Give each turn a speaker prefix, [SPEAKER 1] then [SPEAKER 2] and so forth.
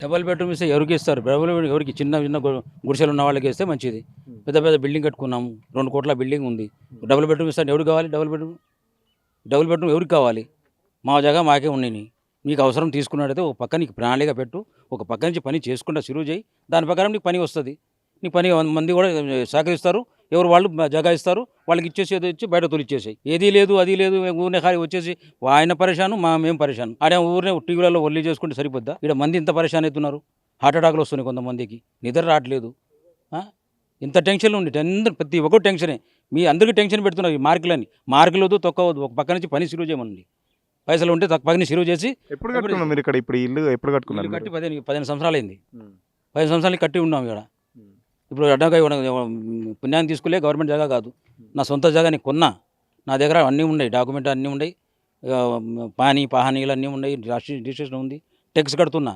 [SPEAKER 1] Double bedroom ఇస్తే ఎవరికి ఇస్తారు? డబల్ బెడ్ ఎవరికి? చిన్న చిన్న గుడిసెలు ఉన్న వాళ్ళకి ఇస్తే మంచిది. పెద్ద పెద్ద బిల్డింగ్ కట్టుకున్నాము. 2 కోట్ల బిల్డింగ్ ఉంది. డబుల్ బెడ్రూమ్ ఇస్తే ఎవరికి కావాలి డబుల్ బెడ్రూమ్? డబుల్ బెడ్రూమ్ ఎవరికి కావాలి? మా జాగా మాకే ఉన్నాయి. నీకు అవసరం తీసుకున్నట్టయితే ఒక పక్క నీకు ప్రణాళిక పెట్టు. ఒక పక్క నుంచి పని చేసుకుంటా సులువు చేయి. దాని ప్రకారం నీకు పని వస్తుంది. నీ పని మంది కూడా సహకరిస్తారు. ఎవరు వాళ్ళు జాగా ఇస్తారు. వాళ్ళకి ఇచ్చేసి ఏదో ఇచ్చి బయట తోలిచ్చేసాయి. ఏది లేదు అది లేదు ఊరినే ఖాళీ వచ్చేసి ఆయన పరేషాను మేము పరేషాను. ఆడే ఊరినే టీవీలలో ఒల్లి చేసుకుంటే సరిపోద్దా? ఇక్కడ మంది ఇంత పరేషాన్ అవుతున్నారు. హార్ట్ అటాక్లు వస్తున్నాయి కొంతమందికి. నిద్ర రావట్లేదు. ఇంత టెన్షన్లు ఉండి అందరూ ప్రతి ఒక్కరు టెన్షనే. మీ అందరికీ టెన్షన్ పెడుతున్నారు ఈ మార్కులని. మార్కులు వద్దు తొక్కవద్దు. ఒక పక్క నుంచి పని సులువు చేయమనండి. పైసలు ఉంటే పక్కని సులువు చేసి
[SPEAKER 2] ఎప్పుడు కట్టుకున్నారు మీరు ఇక్కడ? ఇప్పుడు ఈ ఇల్లు ఎప్పుడు కట్టుకున్నారు
[SPEAKER 1] ఇల్లు
[SPEAKER 2] మీరు?
[SPEAKER 1] కట్టి 15 సంవత్సరాలు అయింది.
[SPEAKER 2] ఉమ్.
[SPEAKER 1] 15 సంవత్సరాలు కట్టి ఉన్నాం ఇక్కడ. ఇప్పుడు అడ్డంగా పుణ్యాన్ని తీసుకులే గవర్నమెంట్ జాగా కాదు. నా సొంత జాగా నేను కొన్నా. నా దగ్గర అన్నీ ఉన్నాయి. డాక్యుమెంట్ అన్నీ ఉన్నాయి. పానీలు అన్నీ ఉన్నాయి. రిజిస్ట్రేషన్ ఉంది. టెక్స్ కడుతున్నా.